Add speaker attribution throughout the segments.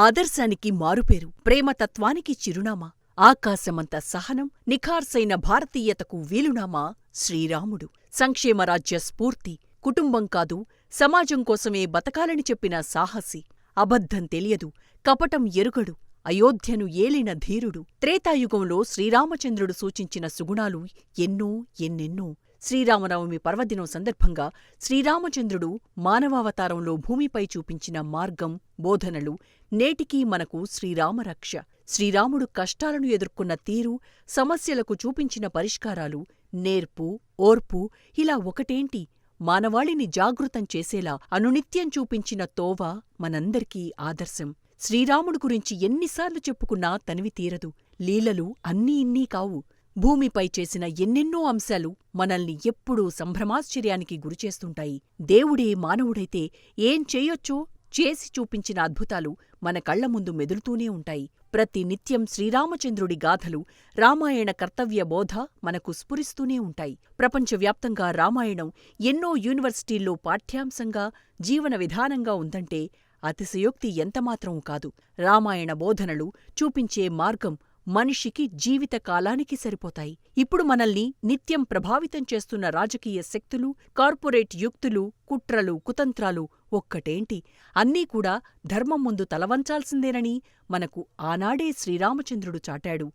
Speaker 1: ఆదర్శానికి మారుపేరు, ప్రేమతత్వానికి చిరునామా, ఆకాశమంత సహనం, నిఖార్సైన భారతీయతకు వీలునామా శ్రీరాముడు. సంక్షేమరాజ్య స్ఫూర్తి, కుటుంబం కాదు సమాజం కోసమే బతకాలని చెప్పిన సాహసి, అబద్ధం తెలియదు, కపటం ఎరుగడు, అయోధ్యను ఏలిన ధీరుడు. త్రేతాయుగంలో శ్రీరామచంద్రుడు సూచించిన సుగుణాలు ఎన్నో ఎన్నెన్నో. శ్రీరామనవమి పర్వదినం సందర్భంగా శ్రీరామచంద్రుడు మానవావతారంలో భూమిపై చూపించిన మార్గం, బోధనలు నేటికీ మనకు శ్రీరామరక్ష. శ్రీరాముడు కష్టాలను ఎదుర్కొన్న తీరు, సమస్యలకు చూపించిన పరిష్కారాలు, నేర్పు, ఓర్పు ఇలా ఒకటేంటి, మానవాళిని జాగృతం చేసేలా అనునిత్యం చూపించిన తోవ మనందరికీ ఆదర్శం. శ్రీరాముడు గురించి ఎన్నిసార్లు చెప్పుకున్నా తనివి తీరదు. లీలలు అన్నీ ఇన్నీ కావు. భూమిపై చేసిన ఎన్నెన్నో అంశాలు మనల్ని ఎప్పుడూ సంభ్రమాశ్చర్యానికి గురిచేస్తుంటాయి. దేవుడే మానవుడైతే ఏం చేయొచ్చో చేసి చూపించిన అద్భుతాలు మన కళ్ల ముందు మెదులుతూనే ఉంటాయి. ప్రతి నిత్యం శ్రీరామచంద్రుడి గాథలు, రామాయణ కర్తవ్య బోధ మనకు స్ఫురిస్తూనే ఉంటాయి. ప్రపంచవ్యాప్తంగా రామాయణం ఎన్నో యూనివర్సిటీల్లో పాఠ్యాంశంగా, జీవన విధానంగా ఉందంటే అతిశయోక్తి ఎంతమాత్రం కాదు. రామాయణ బోధనలు, చూపించే మార్గం మనిషికి జీవితకాలానికి సరిపోతాయి. ఇప్పుడు మనల్ని నిత్యం ప్రభావితం చేస్తున్న రాజకీయ శక్తులు, కార్పొరేట్ యుక్తులు, కుట్రలు, కుతంత్రాలు ఒక్కటేంటి, అన్నీ కూడా ధర్మం ముందు తలవంచాల్సిందేనని మనకు ఆనాడే శ్రీరామచంద్రుడు చాటాడు.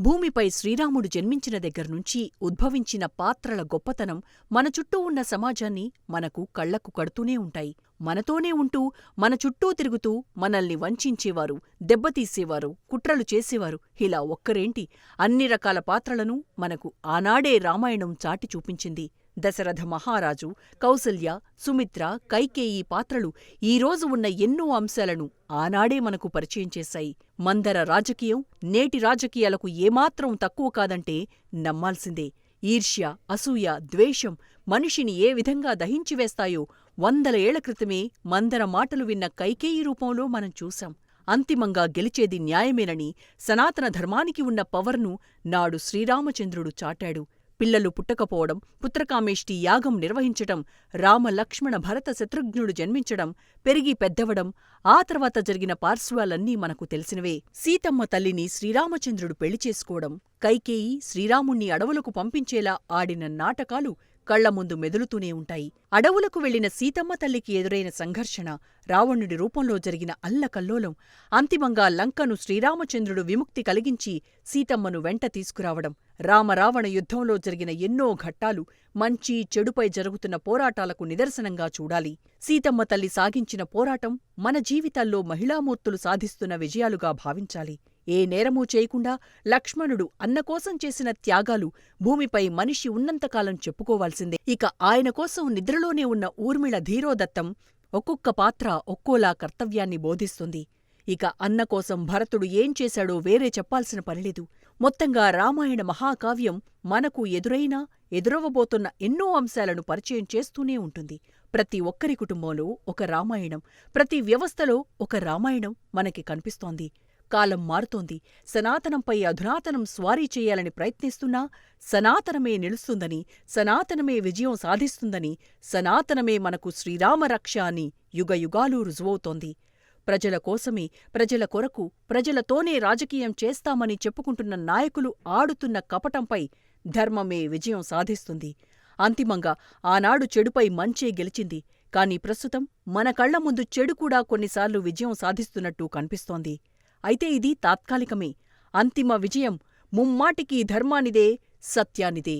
Speaker 1: భూమిపై శ్రీరాముడు జన్మించిన దగ్గర్నుంచి ఉద్భవించిన పాత్రల గొప్పతనం మన చుట్టూ ఉన్న సమాజాన్ని మనకు కళ్లకు కడుతూనే ఉంటాయి. మనతోనే ఉంటూ, మన చుట్టూ తిరుగుతూ మనల్ని వంచించేవారు, దెబ్బతీసేవారు, కుట్రలు చేసేవారు ఇలా ఒక్కరేంటి, అన్ని రకాల పాత్రలను మనకు ఆనాడే రామాయణం చాటి చూపించింది. దశరథ మహారాజు, కౌసల్య, సుమిత్ర, కైకేయి పాత్రలు ఈరోజు ఉన్న ఎన్నో అంశాలను ఆనాడే మనకు పరిచయం చేశాయి. మందర రాజకీయం నేటి రాజకీయాలకు ఏమాత్రం తక్కువ కాదంటే నమ్మాల్సిందే. ఈర్ష్య, అసూయ, ద్వేషం మనిషిని ఏ విధంగా దహించివేస్తాయో 100 ఏళ్ల క్రితమే మందర మాటలు విన్న కైకేయి రూపంలో మనం చూశాం. అంతిమంగా గెలిచేది న్యాయమేనని, సనాతన ధర్మానికి ఉన్న పవర్ను నాడు శ్రీరామచంద్రుడు చాటాడు. పిల్లలు పుట్టకపోవడం, పుత్రకామేష్టి యాగం నిర్వహించటం, రామ లక్ష్మణ భరత శత్రుఘ్నుడు జన్మించడం, పెరిగి పెద్దవడం, ఆ తర్వాత జరిగిన పార్శ్వాలన్నీ మనకు తెలిసినవే. సీతమ్మ తల్లిని శ్రీరామచంద్రుడు పెళ్లి చేసుకోవడం, కైకేయి శ్రీరాముణ్ణి అడవులకు పంపించేలా ఆడిన నాటకాలు కళ్లముందు మెదులుతూనే ఉంటాయి. అడవులకు వెళ్లిన సీతమ్మ తల్లికి ఎదురైన సంఘర్షణ, రావణుడి రూపంలో జరిగిన అల్లకల్లోలం, అంతిమంగా లంకను శ్రీరామచంద్రుడు విముక్తి కలిగించి సీతమ్మను వెంట తీసుకురావడం, రామరావణ యుద్ధంలో జరిగిన ఎన్నో ఘట్టాలు మంచి చెడుపై జరుగుతున్న పోరాటాలకు నిదర్శనంగా చూడాలి. సీతమ్మ తల్లి సాగించిన పోరాటం మన జీవితాల్లో మహిళామూర్తులు సాధిస్తున్న విజయాలుగా భావించాలి. ఏ నేరమూ చేయకుండా లక్ష్మణుడు అన్నకోసం చేసిన త్యాగాలు భూమిపై మనిషి ఉన్నంతకాలం చెప్పుకోవాల్సిందే. ఇక ఆయన కోసం నిద్రలోనే ఉన్న ఊర్మిళ ధీరోదత్తం ఒక్కొక్క పాత్ర ఒక్కోలా కర్తవ్యాన్ని బోధిస్తుంది. ఇక అన్నకోసం భరతుడు ఏం చేశాడో వేరే చెప్పాల్సిన పనిలేదు. మొత్తంగా రామాయణ మహాకావ్యం మనకు ఎదురవబోతున్న ఎన్నో అంశాలను పరిచయం చేస్తూనే ఉంటుంది. ప్రతి ఒక్కరి కుటుంబంలో ఒక రామాయణం, ప్రతి వ్యవస్థలో ఒక రామాయణం మనకి కనిపిస్తోంది. కాలం మారుతోంది. సనాతనంపై అధునాతనం స్వారీ చెయ్యాలని ప్రయత్నిస్తున్నా సనాతనమే నిలుస్తుందని, సనాతనమే విజయం సాధిస్తుందని, సనాతనమే మనకు శ్రీరామరక్ష అని యుగయుగాలు రుజువవుతోంది. ప్రజల కోసమే, ప్రజల కొరకు, ప్రజలతోనే రాజకీయం చేస్తామని చెప్పుకుంటున్న నాయకులు ఆడుతున్న కపటంపై ధర్మమే విజయం సాధిస్తుంది. అంతిమంగా ఆనాడు చెడుపై మంచే గెలిచింది. కాని ప్రస్తుతం మన కళ్ల ముందు చెడు కూడా కొన్నిసార్లు విజయం సాధిస్తున్నట్టు కనిపిస్తోంది. అయితే ఇది తాత్కాలికమే. అంతిమ విజయం ముమ్మాటికీ ధర్మానిదే, సత్యానిదే.